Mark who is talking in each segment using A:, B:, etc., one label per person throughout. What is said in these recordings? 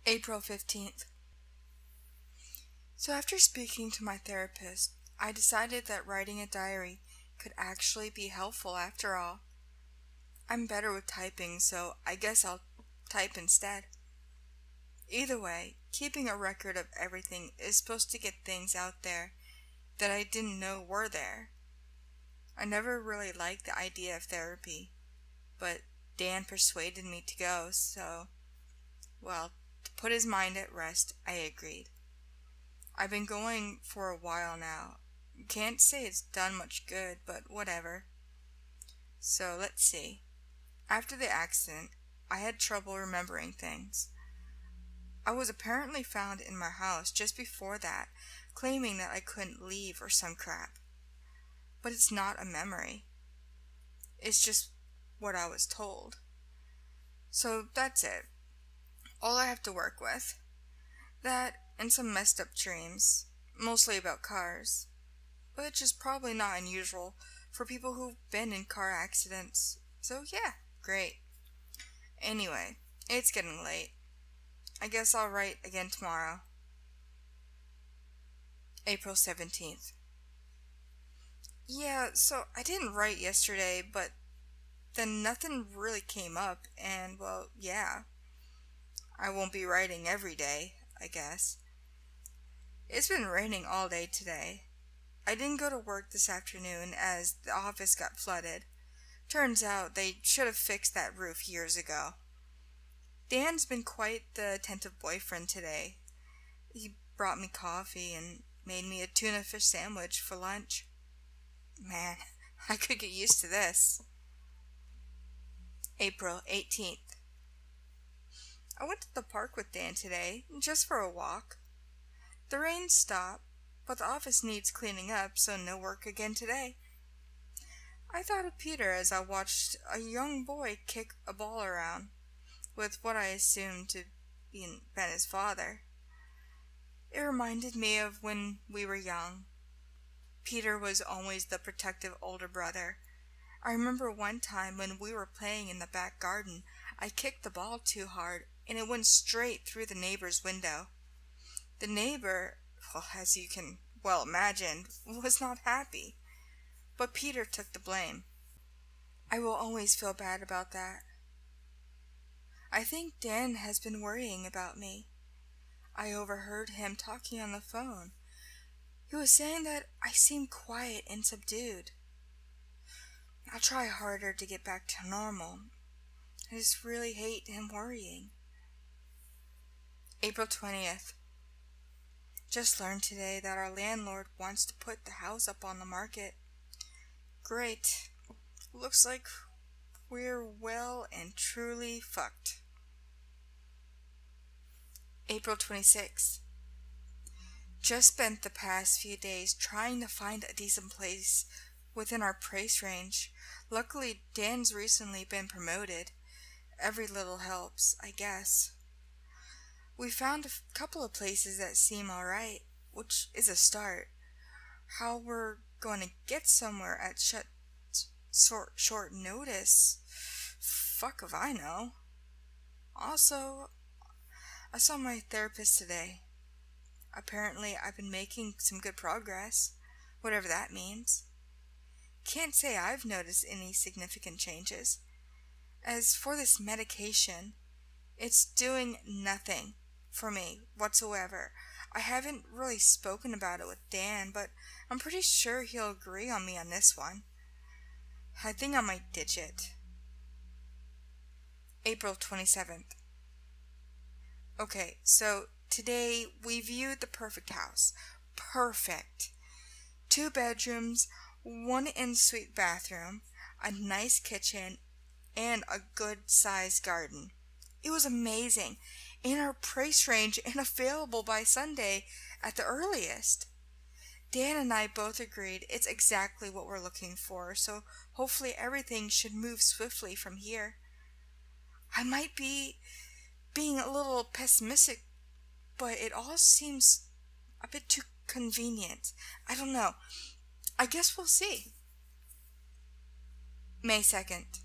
A: April 15th. So after speaking to my therapist, I decided that writing a diary could actually be helpful after all. I'm better with typing, so I guess I'll type instead. Either way, keeping a record of everything is supposed to get things out there that I didn't know were there. I never really liked the idea of therapy, but Dan persuaded me to go, so, well, to put his mind at rest, I agreed. I've been going for a while now. Can't say it's done much good, but whatever. So let's see. After the accident, I had trouble remembering things. I was apparently found in my house just before that, claiming that I couldn't leave or some crap. But it's not a memory. It's just what I was told. So that's it. All I have to work with. That and some messed up dreams, mostly about cars, which is probably not unusual for people who've been in car accidents. So yeah, great. Anyway, it's getting late. I guess I'll write again tomorrow. April 17th. Yeah, so I didn't write yesterday, but then nothing really came up, and well, yeah. I won't be writing every day, I guess. It's been raining all day today. I didn't go to work this afternoon as the office got flooded. Turns out they should have fixed that roof years ago. Dan's been quite the attentive boyfriend today. He brought me coffee and made me a tuna fish sandwich for lunch. Man, I could get used to this. April 18th. I went to the park with Dan today, just for a walk. The rain stopped, but the office needs cleaning up, so no work again today. I thought of Peter as I watched a young boy kick a ball around, with what I assumed to be his father. It reminded me of when we were young. Peter was always the protective older brother. I remember one time when we were playing in the back garden, I kicked the ball too hard, and it went straight through the neighbor's window. The neighbor, well, as you can well imagine, was not happy. But Peter took the blame. I will always feel bad about that. I think Dan has been worrying about me. I overheard him talking on the phone. He was saying that I seem quiet and subdued. I'll try harder to get back to normal. I just really hate him worrying. April 20th. Just learned today that our landlord wants to put the house up on the market. Great. Looks like we're well and truly fucked. April 26th. Just spent the past few days trying to find a decent place within our price range. Luckily, Dan's recently been promoted. Every little helps, I guess. We found a couple of places that seem alright, which is a start. How we're going to get somewhere at short notice, fuck if I know. Also, I saw my therapist today. Apparently, I've been making some good progress, whatever that means. Can't say I've noticed any significant changes. As for this medication, it's doing nothing for me whatsoever. I haven't really spoken about it with Dan, but I'm pretty sure he'll agree on me on this one. I think I might ditch it. April 27th. Okay, so today we viewed the perfect house. Perfect. 2 bedrooms, 1 ensuite bathroom, a nice kitchen, and a good-sized garden. It was amazing, in our price range and available by Sunday at the earliest. Dan and I both agreed it's exactly what we're looking for, so hopefully everything should move swiftly from here. I might be being a little pessimistic, but it all seems a bit too convenient. I don't know. I guess we'll see. May 2nd.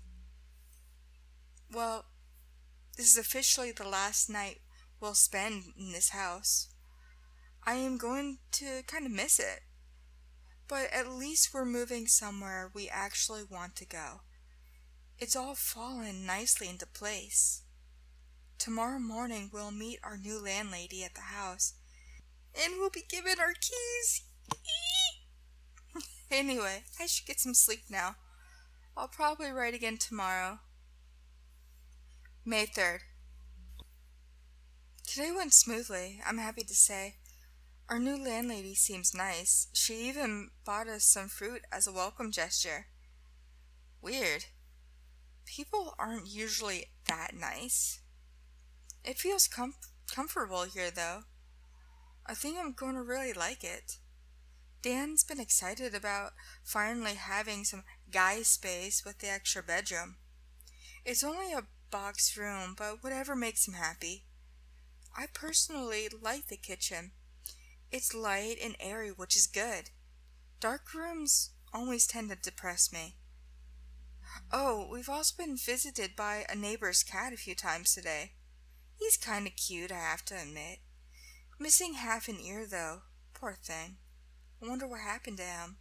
A: Well, this is officially the last night we'll spend in this house. I am going to kind of miss it. But at least we're moving somewhere we actually want to go. It's all fallen nicely into place. Tomorrow morning we'll meet our new landlady at the house, and we'll be given our keys. Anyway, I should get some sleep now. I'll probably write again tomorrow. May 3rd. Today went smoothly, I'm happy to say. Our new landlady seems nice. She even bought us some fruit as a welcome gesture. Weird. People aren't usually that nice. It feels comfortable here, though. I think I'm going to really like it. Dan's been excited about finally having some guy space with the extra bedroom. It's only a box room, but whatever makes him happy. I personally like the kitchen. It's light and airy, which is good. Dark rooms always tend to depress me. Oh, we've also been visited by a neighbor's cat a few times today. He's kinda cute, I have to admit. Missing half an ear, though. Poor thing. I wonder what happened to him.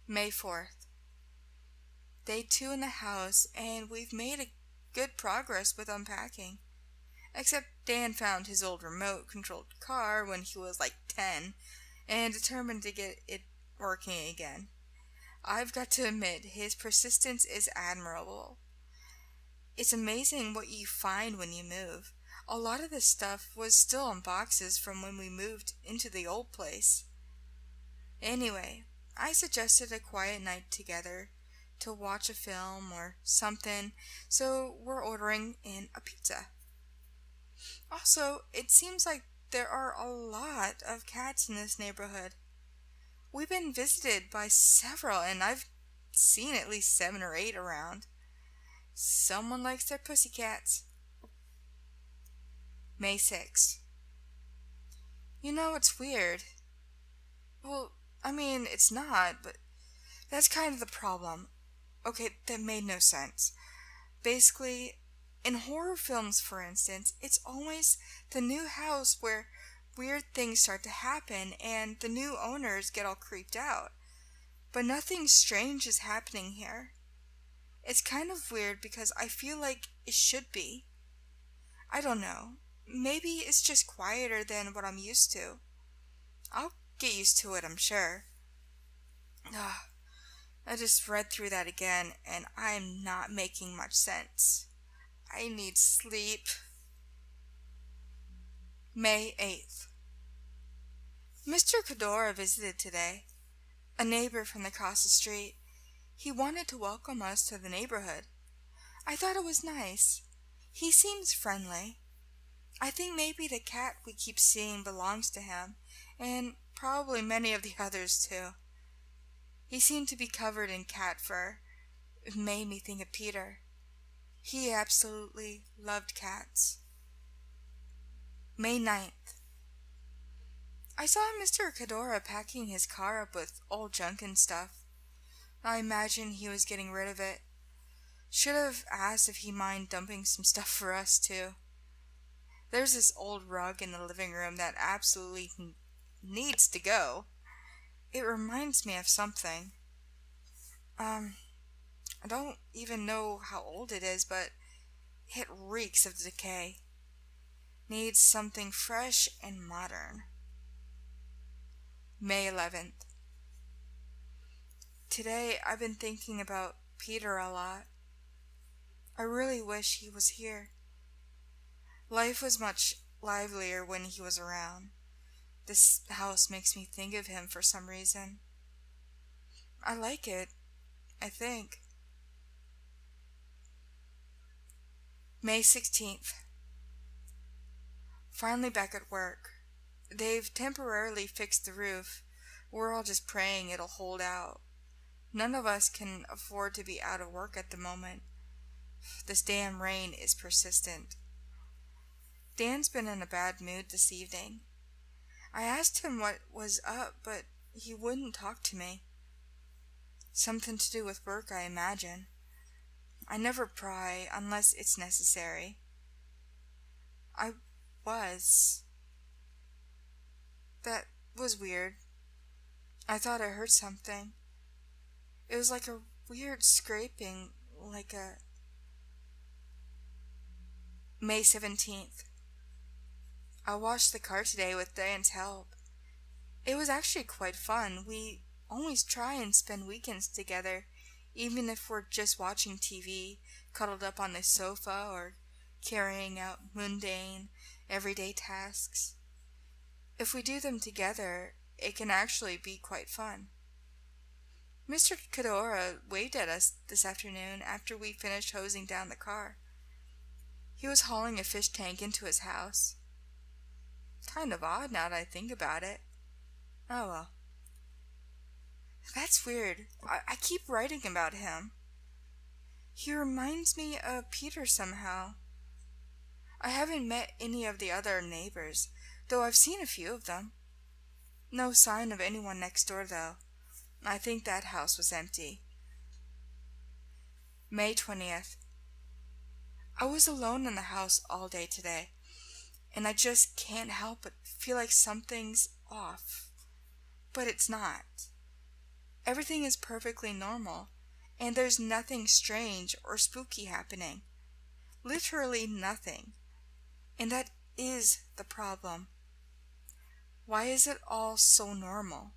A: May 4th. Day 2 in the house, and we've made a good progress with unpacking. Except Dan found his old remote-controlled car when he was like 10, and determined to get it working again. I've got to admit, his persistence is admirable. It's amazing what you find when you move. A lot of this stuff was still in boxes from when we moved into the old place. Anyway, I suggested a quiet night together to watch a film or something, so we're ordering in a pizza. Also, it seems like there are a lot of cats in this neighborhood. We've been visited by several, and I've seen at least 7 or 8 around. Someone likes their pussycats. May 6th. You know, it's weird. Well, I mean, it's not, but that's kind of the problem. Okay, that made no sense. Basically, in horror films, for instance, it's always the new house where weird things start to happen and the new owners get all creeped out. But nothing strange is happening here. It's kind of weird because I feel like it should be. I don't know. Maybe it's just quieter than what I'm used to. I'll get used to it, I'm sure. I just read through that again, and I'm not making much sense. I need sleep. May 8th. Mr. Cadora visited today, a neighbor from across the street. He wanted to welcome us to the neighborhood. I thought it was nice. He seems friendly. I think maybe the cat we keep seeing belongs to him, and probably many of the others too. He seemed to be covered in cat fur. It made me think of Peter. He absolutely loved cats. May 9th. I saw Mr. Cadora packing his car up with old junk and stuff. I imagine he was getting rid of it. Should have asked if he mind dumping some stuff for us too. There's this old rug in the living room that absolutely needs to go. It reminds me of something. I don't even know how old it is, but it reeks of decay. Needs something fresh and modern. May 11th. Today I've been thinking about Peter a lot. I really wish he was here. Life was much livelier when he was around. This house makes me think of him for some reason. I like it, I think. May 16th. Finally back at work. They've temporarily fixed the roof. We're all just praying it'll hold out. None of us can afford to be out of work at the moment. This damn rain is persistent. Dan's been in a bad mood this evening. I asked him what was up, but he wouldn't talk to me. Something to do with work, I imagine. I never pry unless it's necessary. I was. That was weird. I thought I heard something. It was like a weird scraping, like a May 17th. I washed the car today with Diane's help. It was actually quite fun. We always try and spend weekends together, even if we're just watching TV, cuddled up on the sofa, or carrying out mundane, everyday tasks. If we do them together, it can actually be quite fun. Mr. Cadora waved at us this afternoon after we finished hosing down the car. He was hauling a fish tank into his house. Kind of odd now that I think about it. Oh well. That's weird. I keep writing about him. He reminds me of Peter somehow. I haven't met any of the other neighbors, though I've seen a few of them. No sign of anyone next door, though. I think that house was empty. May 20th. I was alone in the house all day today, and I just can't help but feel like something's off. But it's not. Everything is perfectly normal, and there's nothing strange or spooky happening. Literally nothing. And that is the problem. Why is it all so normal?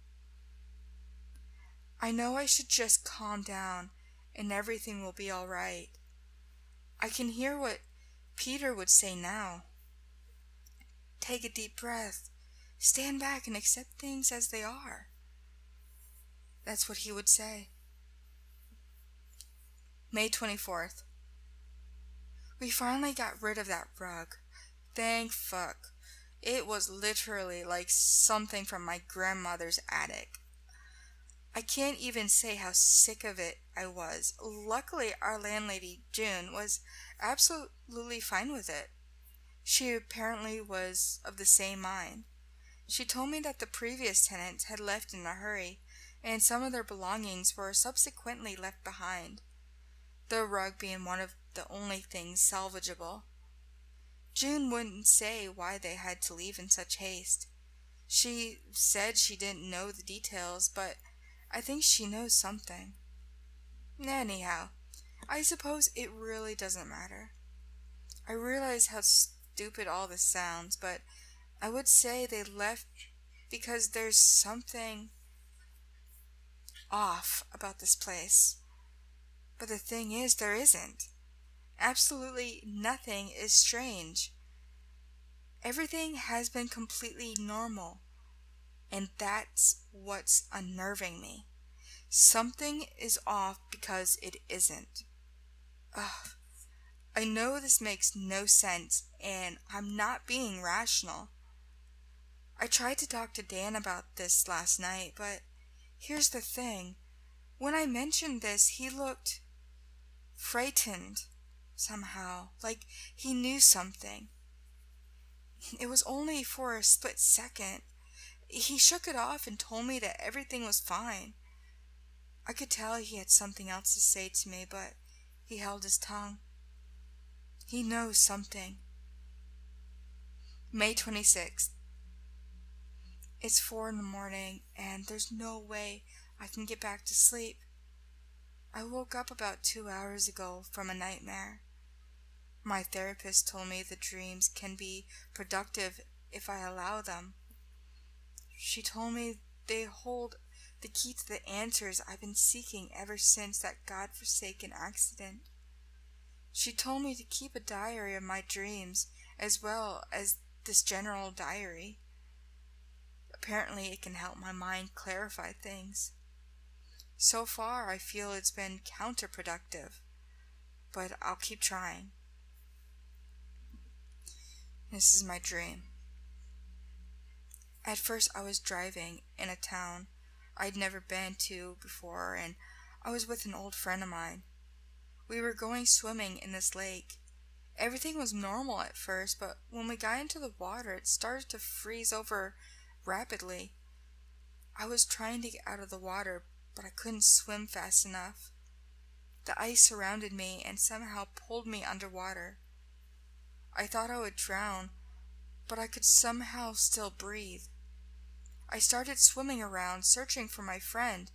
A: I know I should just calm down and everything will be all right. I can hear what Peter would say now. Take a deep breath. Stand back and accept things as they are. That's what he would say. May 24th. We finally got rid of that rug. Thank fuck. It was literally like something from my grandmother's attic. I can't even say how sick of it I was. Luckily, our landlady, June, was absolutely fine with it. She apparently was of the same mind. She told me that the previous tenants had left in a hurry, and some of their belongings were subsequently left behind, the rug being one of the only things salvageable. June wouldn't say why they had to leave in such haste. She said she didn't know the details, but I think she knows something. Anyhow, I suppose it really doesn't matter. I realize how stupid all this sounds, but I would say they left because there's something off about this place. But the thing is, there isn't. Absolutely nothing is strange. Everything has been completely normal, and that's what's unnerving me. Something is off because it isn't. Ugh. I know this makes no sense, and I'm not being rational. I tried to talk to Dan about this last night, but here's the thing. When I mentioned this, he looked frightened somehow, like he knew something. It was only for a split second. He shook it off and told me that everything was fine. I could tell he had something else to say to me, but he held his tongue. He knows something. May 26th. It's 4 in the morning, and there's no way I can get back to sleep. I woke up about 2 hours ago from a nightmare. My therapist told me the dreams can be productive if I allow them. She told me they hold the key to the answers I've been seeking ever since that godforsaken accident. She told me to keep a diary of my dreams as well as this general diary. Apparently it can help my mind clarify things. So far I feel it's been counterproductive, but I'll keep trying. This is my dream. At first I was driving in a town I'd never been to before, and I was with an old friend of mine. We were going swimming in this lake. Everything was normal at first, but when we got into the water, it started to freeze over rapidly. I was trying to get out of the water, but I couldn't swim fast enough. The ice surrounded me and somehow pulled me underwater. I thought I would drown, but I could somehow still breathe. I started swimming around, searching for my friend.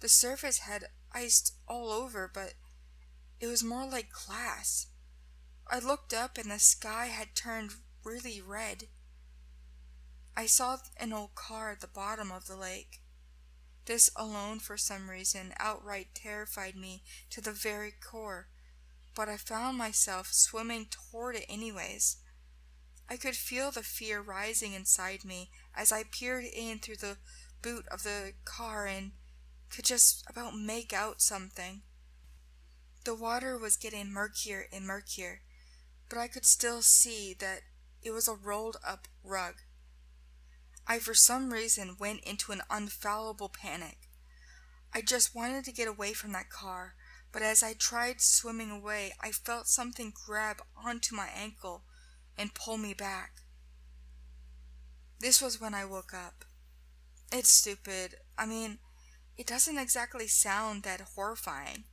A: The surface had iced all over, but it was more like glass. I looked up and the sky had turned really red. I saw an old car at the bottom of the lake. This alone, for some reason, outright terrified me to the very core, but I found myself swimming toward it anyways. I could feel the fear rising inside me as I peered in through the boot of the car and could just about make out something. The water was getting murkier and murkier, but I could still see that it was a rolled up rug. I for some reason went into an unfallible panic. I just wanted to get away from that car, but as I tried swimming away, I felt something grab onto my ankle and pull me back. This was when I woke up. It's stupid. I mean, it doesn't exactly sound that horrifying.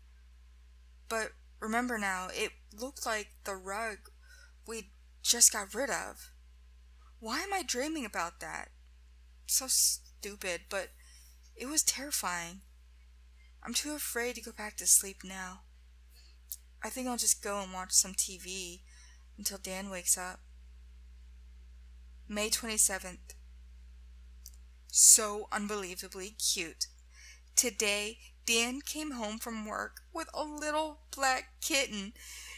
A: But remember now, it looked like the rug we just got rid of. Why am I dreaming about that? So stupid, but it was terrifying. I'm too afraid to go back to sleep now. I think I'll just go and watch some TV until Dan wakes up. May 27th. So unbelievably cute. Today, Dan came home from work with a little black kitten.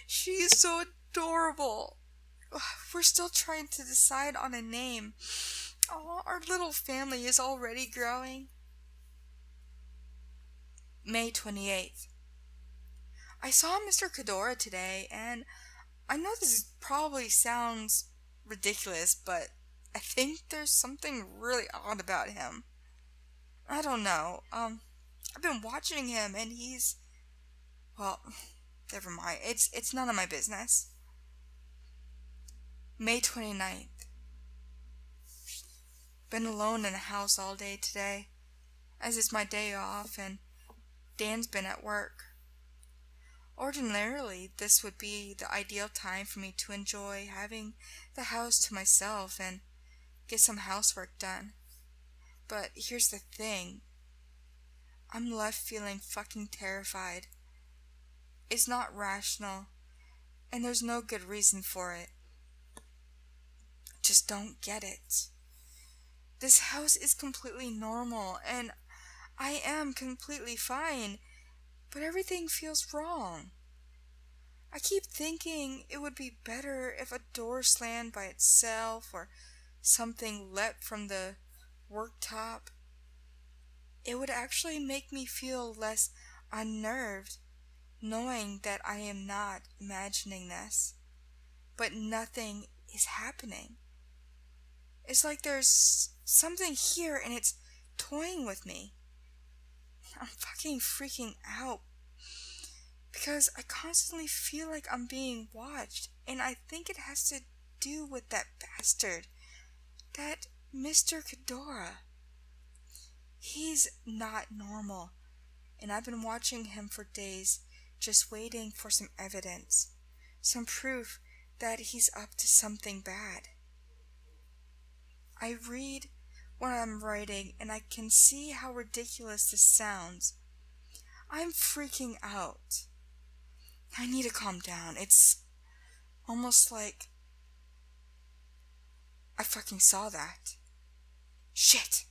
A: She's so adorable. We're still trying to decide on a name. Oh, our little family is already growing. May 28th. I saw Mr. Cadora today, and I know this probably sounds ridiculous, but I think there's something really odd about him. I don't know. I've been watching him, and well, never mind. It's none of my business. May 29th. Been alone in the house all day today, as it's my day off, and Dan's been at work. Ordinarily, this would be the ideal time for me to enjoy having the house to myself and get some housework done. But here's the thing. I'm left feeling fucking terrified. It's not rational, and there's no good reason for it. Just don't get it. This house is completely normal, and I am completely fine, but everything feels wrong. I keep thinking it would be better if a door slammed by itself or something leapt from the worktop. It would actually make me feel less unnerved, knowing that I am not imagining this. But nothing is happening. It's like there's something here and it's toying with me. I'm fucking freaking out because I constantly feel like I'm being watched, and I think it has to do with that bastard, that Mr. Cadora. He's not normal, and I've been watching him for days, just waiting for some evidence, some proof that he's up to something bad. I read what I'm writing, and I can see how ridiculous this sounds. I'm freaking out. I need to calm down. It's almost like I fucking saw that. Shit.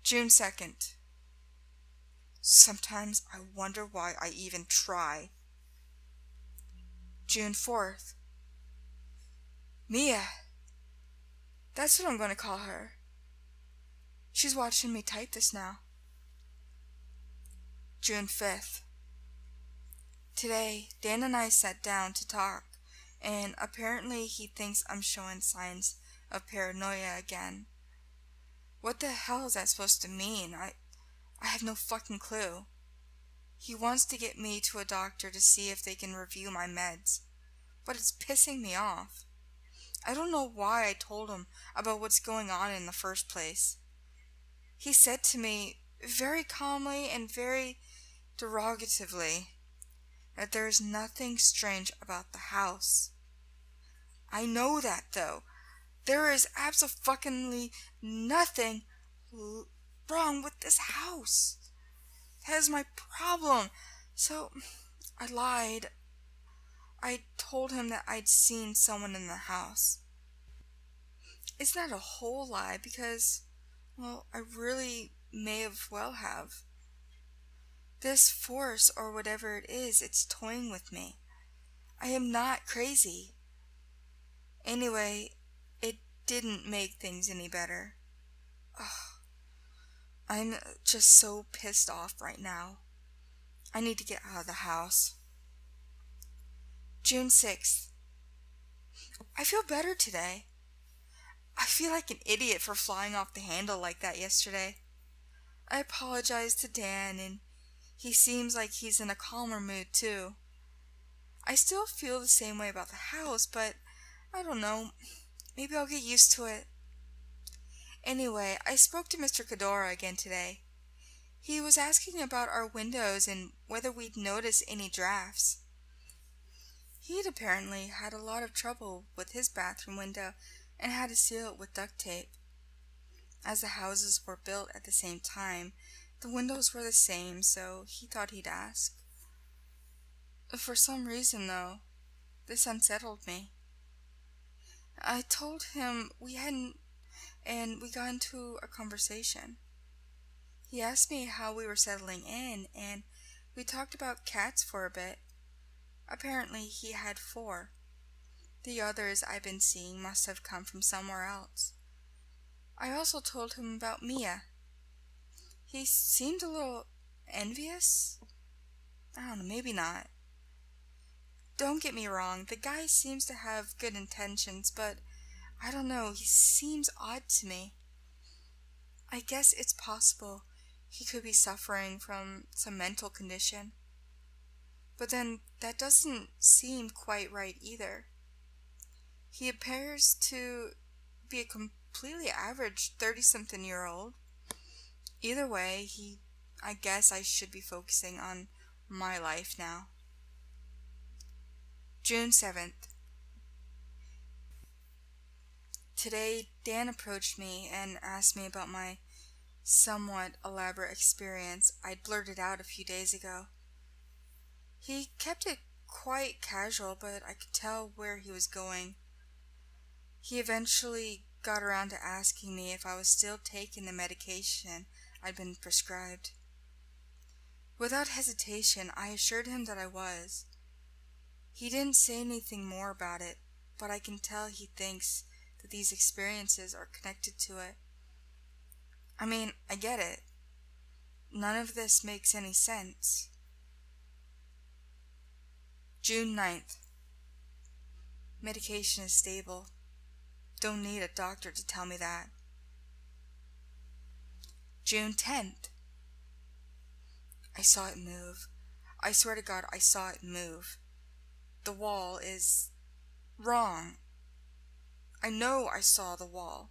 A: June 2nd. Sometimes I wonder why I even try. June 4th. Mia. That's what I'm going to call her. She's watching me type this now. June 5th. Today, Dan and I sat down to talk, and apparently he thinks I'm showing signs of paranoia again. What the hell is that supposed to mean? I have no fucking clue. He wants to get me to a doctor to see if they can review my meds, but it's pissing me off. I don't know why I told him about what's going on in the first place. He said to me, very calmly and very derogatively, that there's nothing strange about the house. I know that, though. There is absolutely nothing wrong with this house. That is my problem. So, I lied. I told him that I'd seen someone in the house. It's not a whole lie because, well, I really may have. This force, or whatever it is, it's toying with me. I am not crazy. Anyway, it didn't make things any better. Ugh, I'm just so pissed off right now. I need to get out of the house. June 6th. I feel better today. I feel like an idiot for flying off the handle like that yesterday. I apologized to Dan, and he seems like he's in a calmer mood too. I still feel the same way about the house, but I don't know. Maybe I'll get used to it. Anyway, I spoke to Mr. Cadora again today. He was asking about our windows and whether we'd noticed any drafts. He'd apparently had a lot of trouble with his bathroom window and had to seal it with duct tape. As the houses were built at the same time, the windows were the same, so he thought he'd ask. For some reason, though, this unsettled me. I told him we hadn't, and we got into a conversation. He asked me how we were settling in, and we talked about cats for a bit. Apparently, he had 4. The others I've been seeing must have come from somewhere else. I also told him about Mia. He seemed a little envious. I don't know, maybe not. Don't get me wrong, the guy seems to have good intentions, but I don't know, he seems odd to me. I guess it's possible he could be suffering from some mental condition. But then that doesn't seem quite right either. He appears to be a completely average 30-something-year-old. Either way, I guess I should be focusing on my life now. June 7th. Today, Dan approached me and asked me about my somewhat elaborate experience I'd blurted out a few days ago. He kept it quite casual, but I could tell where he was going. He eventually got around to asking me if I was still taking the medication I'd been prescribed. Without hesitation, I assured him that I was. He didn't say anything more about it, but I can tell he thinks that these experiences are connected to it. I mean, I get it. None of this makes any sense. June 9th. Medication is stable. Don't need a doctor to tell me that. June 10th. I saw it move. I swear to God, I saw it move. The wall is wrong. I know I saw the wall.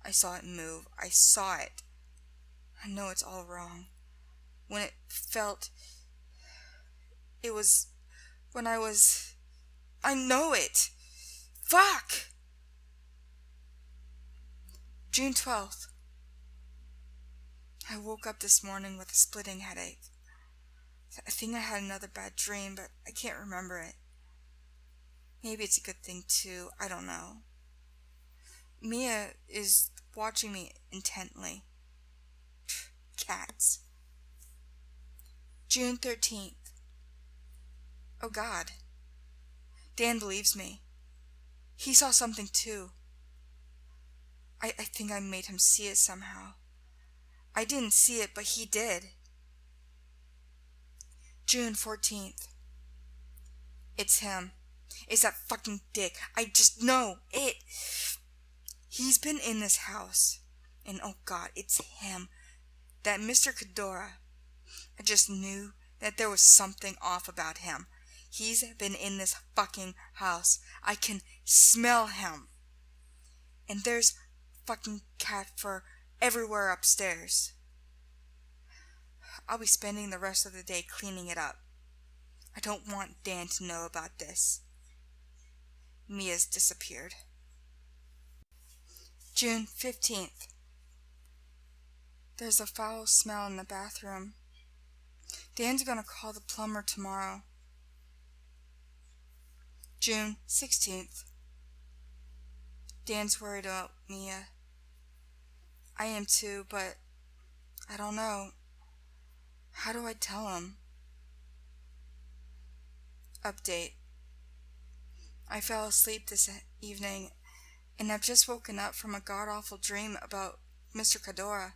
A: I saw it move. I saw it. I know it's all wrong. When it felt... It was... When I was... I know it! Fuck! June 12th. I woke up this morning with a splitting headache. I think I had another bad dream, but I can't remember it. Maybe it's a good thing too. I don't know. Mia is watching me intently. Cats. June 13th. Oh God. Dan believes me. He saw something too. I think I made him see it somehow. I didn't see it, but he did. June 14th. It's him. It's that fucking dick. I just know it. He's been in this house. And oh God, it's him. That Mr. Cadora. I just knew that there was something off about him. He's been in this fucking house. I can smell him. And there's fucking cat fur everywhere upstairs. I'll be spending the rest of the day cleaning it up. I don't want Dan to know about this. Mia's disappeared. June 15th. There's a foul smell in the bathroom. Dan's gonna call the plumber tomorrow. June 16th. Dan's worried about Mia. I am too, but I don't know. How do I tell him? Update. I fell asleep this evening and have just woken up from a god-awful dream about Mr. Cadora.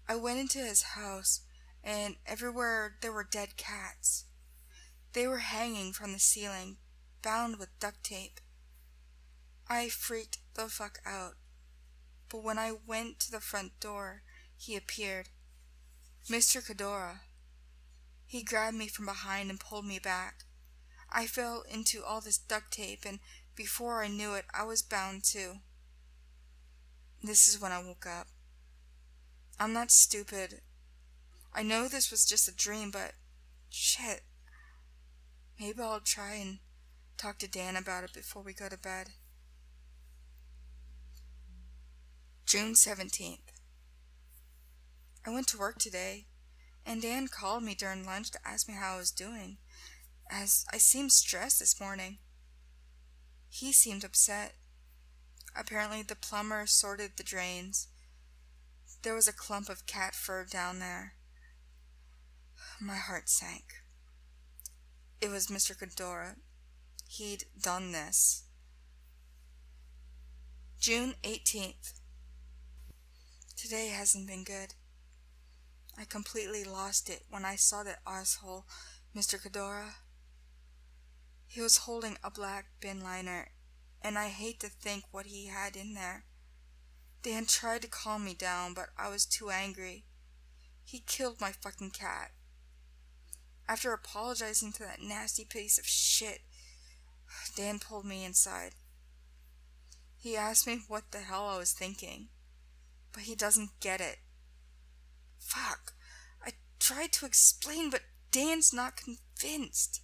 A: I went into his house and everywhere there were dead cats. They were hanging from the ceiling, bound with duct tape. I freaked the fuck out. But when I went to the front door, he appeared. Mr. Cadora. He grabbed me from behind and pulled me back. I fell into all this duct tape, and before I knew it, I was bound too. This is when I woke up. I'm not stupid. I know this was just a dream, but shit. Maybe I'll try and talk to Dan about it before we go to bed. June 17th. I went to work today, and Dan called me during lunch to ask me how I was doing, as I seemed stressed this morning. He seemed upset. Apparently the plumber sorted the drains. There was a clump of cat fur down there. My heart sank. It was Mr. Cadora. He'd done this. June 18th. Today hasn't been good. I completely lost it when I saw that asshole, Mr. Cadora. He was holding a black bin liner, and I hate to think what he had in there. Dan tried to calm me down, but I was too angry. He killed my fucking cat. After apologizing to that nasty piece of shit, Dan pulled me inside. He asked me what the hell I was thinking, but he doesn't get it. Fuck. I tried to explain, but Dan's not convinced.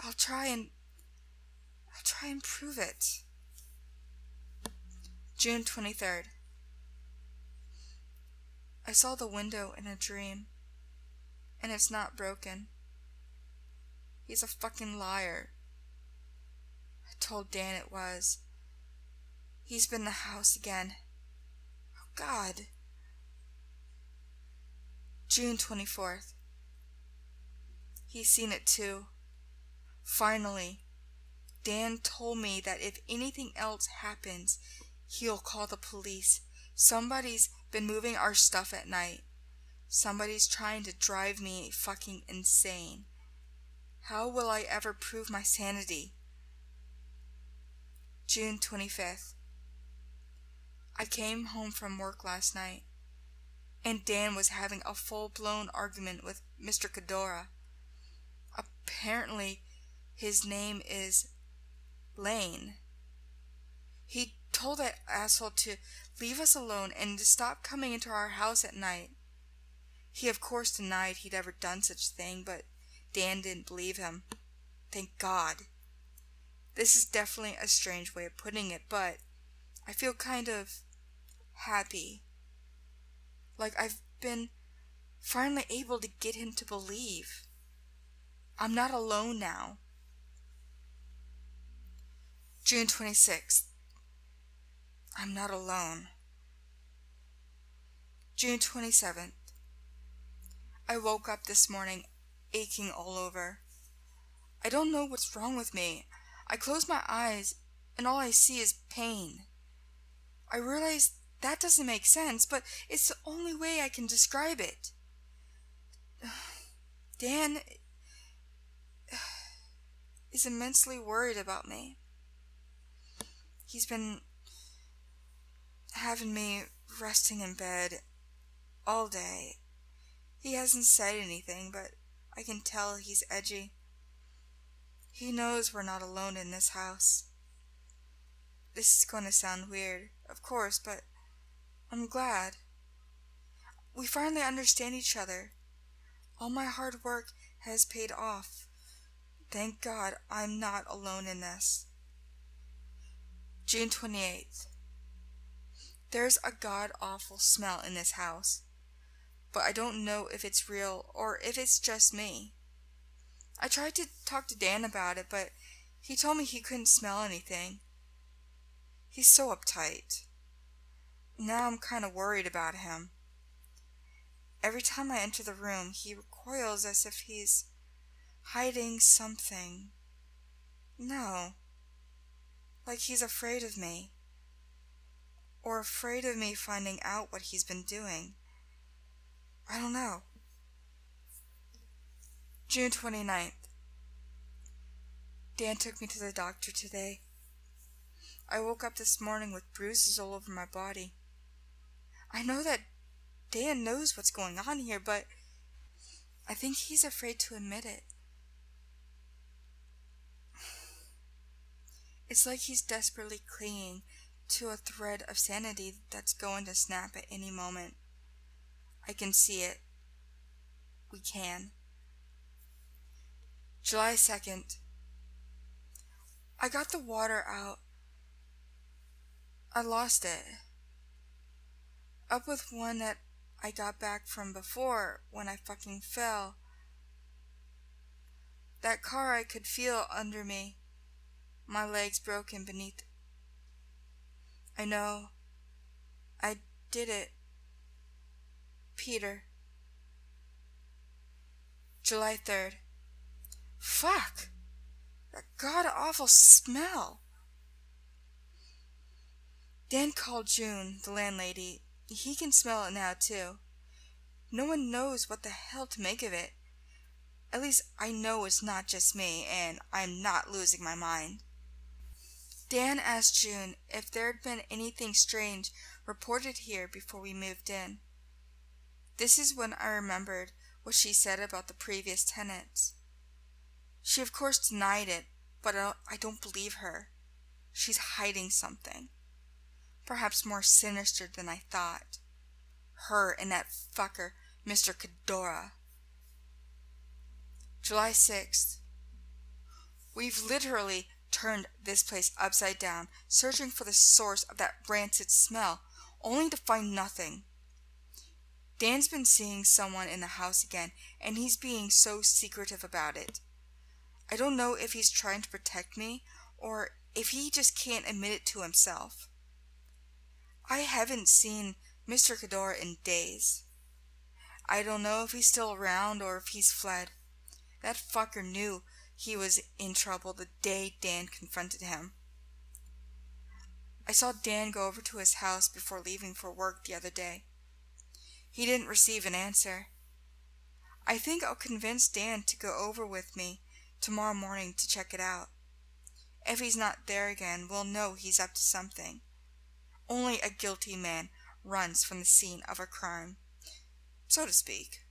A: I'll try and prove it. June 23rd. I saw the window in a dream, and it's not broken. He's a fucking liar. I told Dan it was. He's been in the house again. Oh, God. June 24th. He's seen it too. Finally, Dan told me that if anything else happens, he'll call the police. Somebody's been moving our stuff at night. Somebody's trying to drive me fucking insane. How will I ever prove my sanity? June 25th. I came home from work last night, and Dan was having a full-blown argument with Mr. Cadora. Apparently, his name is Lane. He told that asshole to leave us alone and to stop coming into our house at night. He of course denied he'd ever done such a thing, but Dan didn't believe him. Thank God. This is definitely a strange way of putting it, but I feel kind of happy. Like I've been finally able to get him to believe. I'm not alone now. June 26th. I'm not alone. June 27th. I woke up this morning aching all over. I don't know what's wrong with me. I close my eyes and all I see is pain. I realize that doesn't make sense, but it's the only way I can describe it. Dan is immensely worried about me. He's been having me resting in bed all day. He hasn't said anything, but I can tell he's edgy. He knows we're not alone in this house. This is going to sound weird, of course, but I'm glad. We finally understand each other. All my hard work has paid off. Thank God I'm not alone in this. June 28th. There's a god-awful smell in this house, but I don't know if it's real or if it's just me. I tried to talk to Dan about it, but he told me he couldn't smell anything. He's so uptight. Now I'm kind of worried about him. Every time I enter the room, he recoils as if he's hiding something. No, like he's afraid of me. Or afraid of me finding out what he's been doing. I don't know. June 29th. Dan took me to the doctor today. I woke up this morning with bruises all over my body. I know that Dan knows what's going on here, but I think he's afraid to admit it. It's like he's desperately clinging to a thread of sanity that's going to snap at any moment. I can see it. We can. July 2nd. I got the water out. I lost it. Up with one that I got back from before when I fucking fell. That car I could feel under me. My legs broken beneath. I know. I did it. Peter. July 3rd. Fuck! That god-awful smell! Dan called June, the landlady. He can smell it now, too. No one knows what the hell to make of it. At least I know it's not just me, and I'm not losing my mind. Dan asked June if there'd been anything strange reported here before we moved in. This is when I remembered what she said about the previous tenants. She of course denied it, but I don't believe her. She's hiding something. Perhaps more sinister than I thought. Her and that fucker, Mr. Cadora. July 6th. We've literally turned this place upside down, searching for the source of that rancid smell, only to find nothing. Dan's been seeing someone in the house again, and he's being so secretive about it. I don't know if he's trying to protect me, or if he just can't admit it to himself. I haven't seen Mr. Cadora in days. I don't know if he's still around or if he's fled. That fucker knew he was in trouble the day Dan confronted him. I saw Dan go over to his house before leaving for work the other day. He didn't receive an answer. I think I'll convince Dan to go over with me tomorrow morning to check it out. If he's not there again, we'll know he's up to something. Only a guilty man runs from the scene of a crime, so to speak.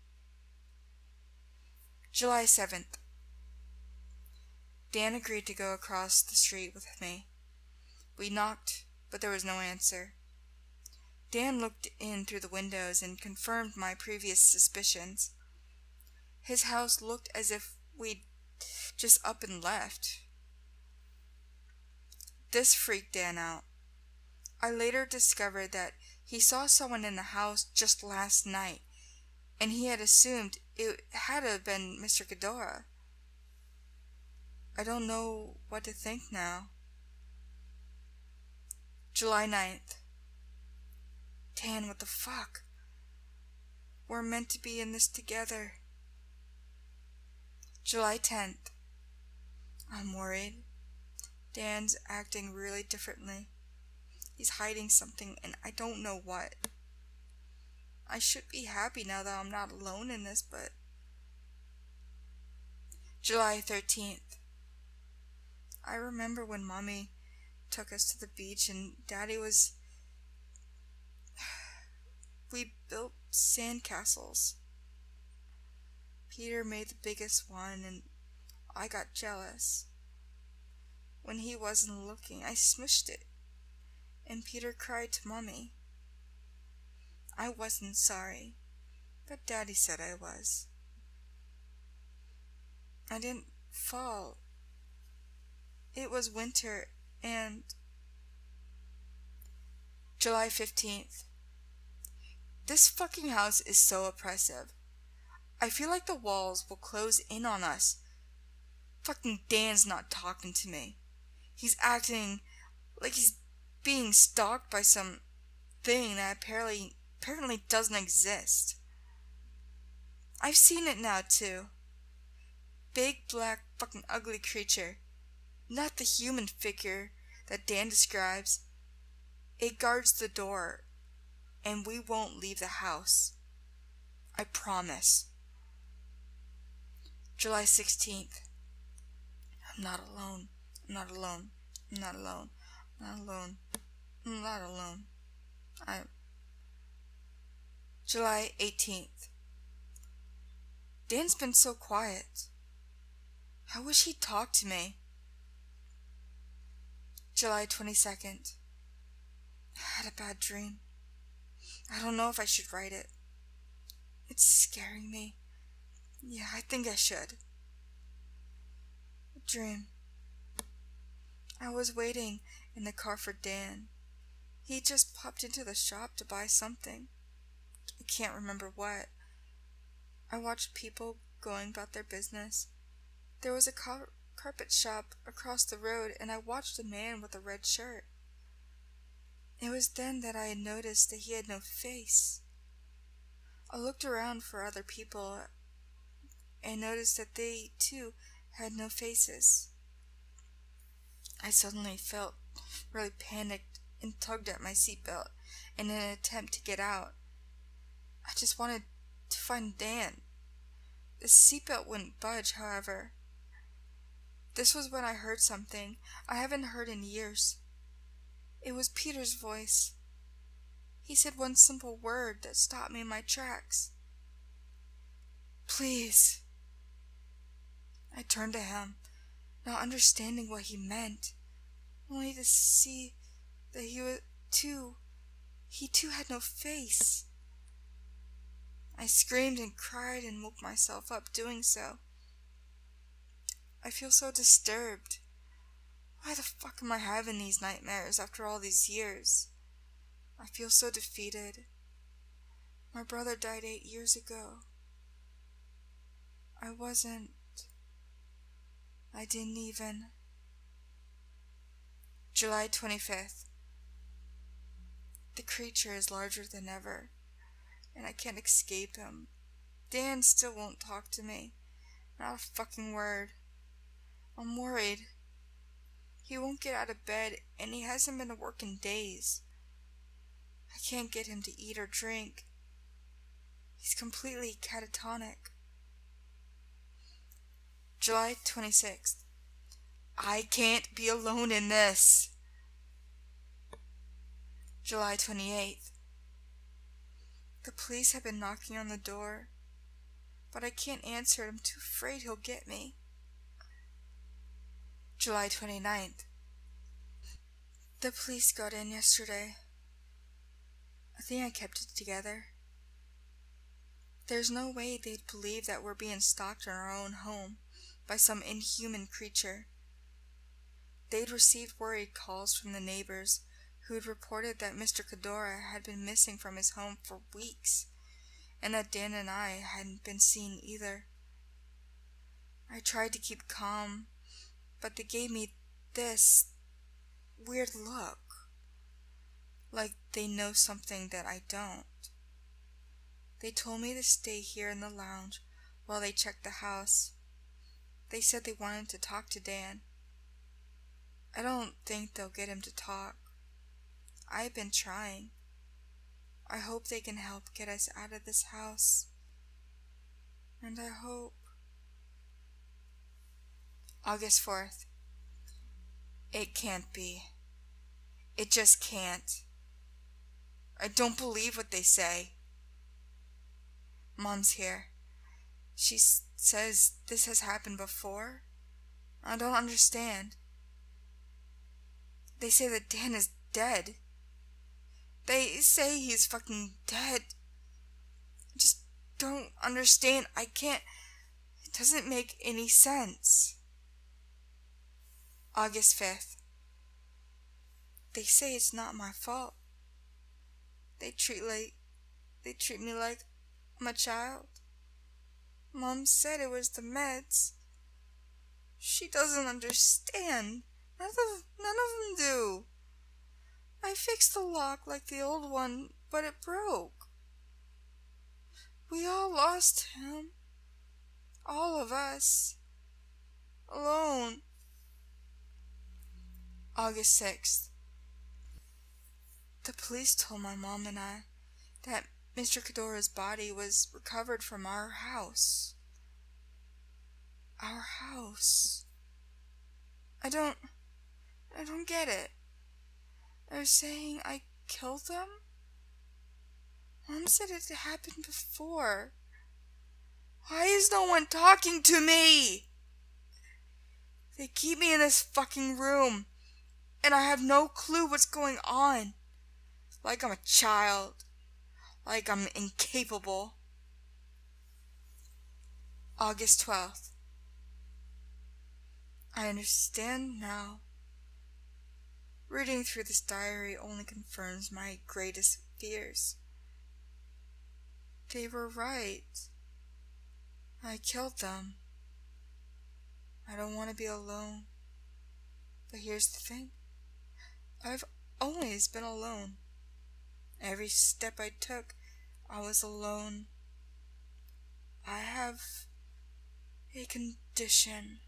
A: July 7th. Dan agreed to go across the street with me. We knocked, but there was no answer. Dan looked in through the windows and confirmed my previous suspicions. His house looked as if we'd just up and left. This freaked Dan out. I later discovered that he saw someone in the house just last night, and he had assumed it had to have been Mr. Cadora. I don't know what to think now. July 9th. Dan, what the fuck? We're meant to be in this together. July 10th. I'm worried. Dan's acting really differently. He's hiding something, and I don't know what. I should be happy now that I'm not alone in this, but... July 13th. I remember when Mommy took us to the beach and Daddy was... We built sandcastles. Peter made the biggest one, and I got jealous. When he wasn't looking, I smushed it, and Peter cried to Mommy. I wasn't sorry, but Daddy said I was. I didn't fall. It was winter and July 15th. This fucking house is so oppressive. I feel like the walls will close in on us. Fucking Dan's not talking to me. He's acting like he's being stalked by some thing that apparently doesn't exist. I've seen it now too. Big, black, fucking ugly creature. Not the human figure that Dan describes. It guards the door, and we won't leave the house. I promise. July 16th. I'm not alone. I'm not alone. I'm not alone. I'm not alone. I'm not alone. July 18th. Dan's been so quiet. I wish he'd talk to me. July 22nd. I had a bad dream. I don't know if I should write it. It's scaring me. Yeah, I think I should. A dream. I was waiting in the car for Dan. He just popped into the shop to buy something. I can't remember what. I watched people going about their business. There was a carpet shop across the road, and I watched a man with a red shirt. It was then that I had noticed that he had no face. I looked around for other people and noticed that they, too, had no faces. I suddenly felt really panicked and tugged at my seatbelt in an attempt to get out. I just wanted to find Dan. The seatbelt wouldn't budge, however. This was when I heard something I haven't heard in years. It was Peter's voice. He said one simple word that stopped me in my tracks. Please. I turned to him, not understanding what he meant, only to see that he too had no face. I screamed and cried and woke myself up doing so. I feel so disturbed. Why the fuck am I having these nightmares after all these years? I feel so defeated. My brother died 8 years ago. I didn't even. July 25th. The creature is larger than ever, and I can't escape him. Dan still won't talk to me. Not a fucking word. I'm worried. He won't get out of bed, and he hasn't been to work in days. I can't get him to eat or drink. He's completely catatonic. July 26th. I can't be alone in this. July 28th. The police have been knocking on the door, but I can't answer it. I'm too afraid he'll get me. July 29th. The police got in yesterday. I think I kept it together. There's no way they'd believe that we're being stalked in our own home by some inhuman creature. They'd received worried calls from the neighbors who'd reported that Mr. Cadora had been missing from his home for weeks, and that Dan and I hadn't been seen either. I tried to keep calm, but they gave me this weird look, like they know something that I don't. They told me to stay here in the lounge while they checked the house. They said they wanted to talk to Dan. I don't think they'll get him to talk. I've been trying. I hope they can help get us out of this house. And I hope. August 4th. It can't be. It just can't. I don't believe what they say. Mom's here. She says this has happened before. I don't understand. They say that Dan is dead. They say he's fucking dead. I just don't understand. I Doesn't make any sense. August 5th. They say it's not my fault. They treat me like I'm a child. Mom said it was the meds. She doesn't understand. None of them do. I fixed the lock like the old one, but it broke. We all lost him. All of us. Alone. August 6th. The police told my mom and I that Mr. Kedora's body was recovered from our house. Our house. I don't get it. They're saying I killed them? Mom said it happened before. Why is no one talking to me? They keep me in this fucking room, and I have no clue what's going on. Like I'm a child. Like I'm incapable. August 12th. I understand now. Reading through this diary only confirms my greatest fears. They were right. I killed them. I don't want to be alone. But here's the thing. I've always been alone. Every step I took, I was alone. I have a condition.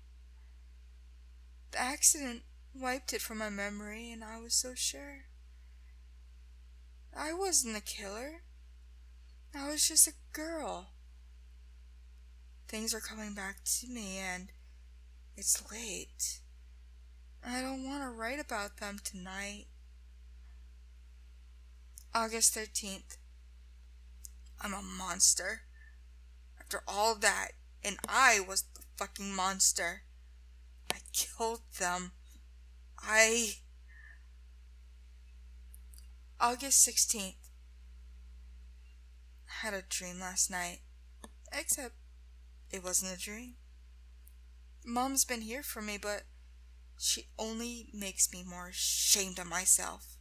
A: The accident wiped it from my memory, and I was so sure. I wasn't a killer. I was just a girl. Things are coming back to me, and it's late. I don't want to write about them tonight. August 13th. I'm a monster. After all that, and I was the fucking monster. I killed them. August 16th. I had a dream last night. Except it wasn't a dream. Mom's been here for me, but she only makes me more ashamed of myself.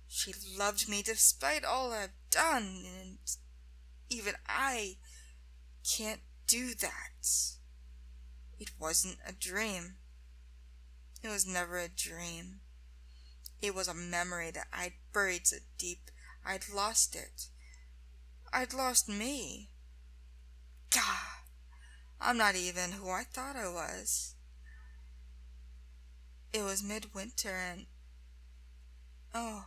A: She loved me despite all I've done, and even I can't do that. It wasn't a dream. It was never a dream. It was a memory that I'd buried so deep I'd lost it. I'd lost me. God, I'm not even who I thought I was. It was midwinter and... oh,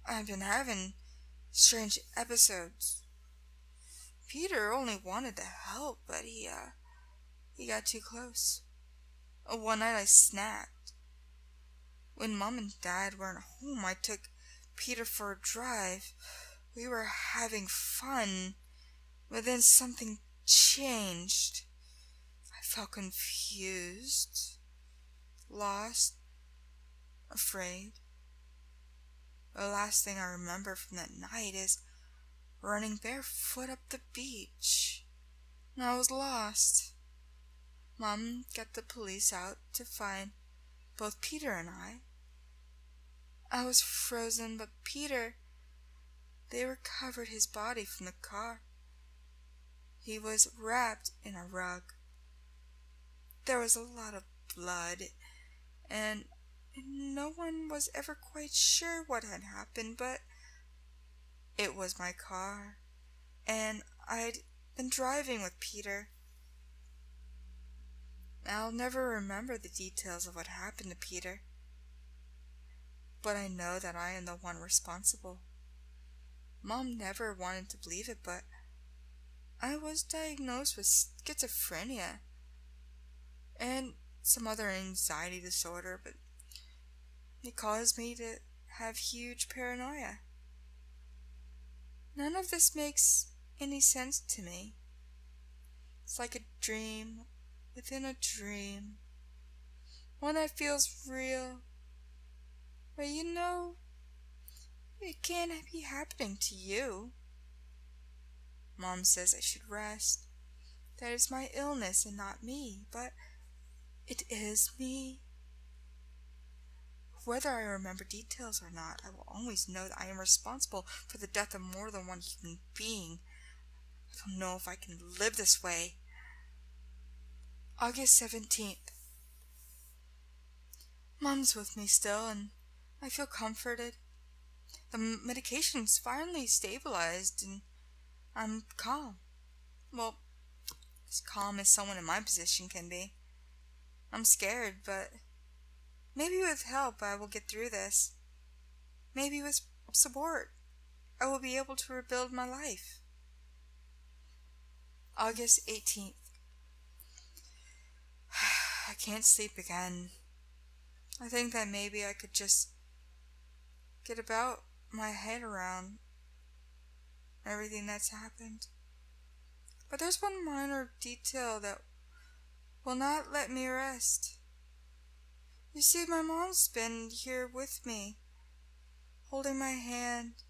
A: I've been having strange episodes. Peter only wanted to help, but he got too close. One night I snapped. When Mom and Dad weren't home, I took Peter for a drive. We were having fun, but then something changed. I felt confused, lost, afraid. The last thing I remember from that night is running barefoot up the beach. And I was lost. Mom got the police out to find both Peter and I. I was frozen, but Peter, they recovered his body from the car. He was wrapped in a rug. There was a lot of blood, and no one was ever quite sure what had happened, but it was my car, and I'd been driving with Peter. I'll never remember the details of what happened to Peter, but I know that I am the one responsible. Mom never wanted to believe it, but I was diagnosed with schizophrenia and some other anxiety disorder, but it caused me to have huge paranoia. None of this makes any sense to me. It's like a dream within a dream, one that feels real, but you know, it can't be happening to you. Mom says I should rest, that it's my illness and not me, but it is me. Whether I remember details or not, I will always know that I am responsible for the death of more than one human being. I don't know if I can live this way. August 17th. Mom's with me still, and I feel comforted. The medication's finally stabilized, and I'm calm. Well, as calm as someone in my position can be. I'm scared, but maybe with help I will get through this. Maybe with support I will be able to rebuild my life. August 18th. I can't sleep again. I think that maybe I could just get about my head around everything that's happened. But there's one minor detail that will not let me rest. You see, my mom's been here with me, holding my hand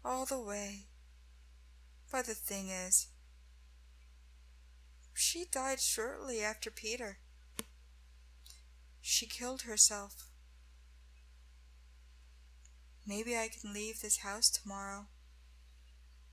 A: all the way. But the thing is, she died shortly after Peter. She killed herself. Maybe I can leave this house tomorrow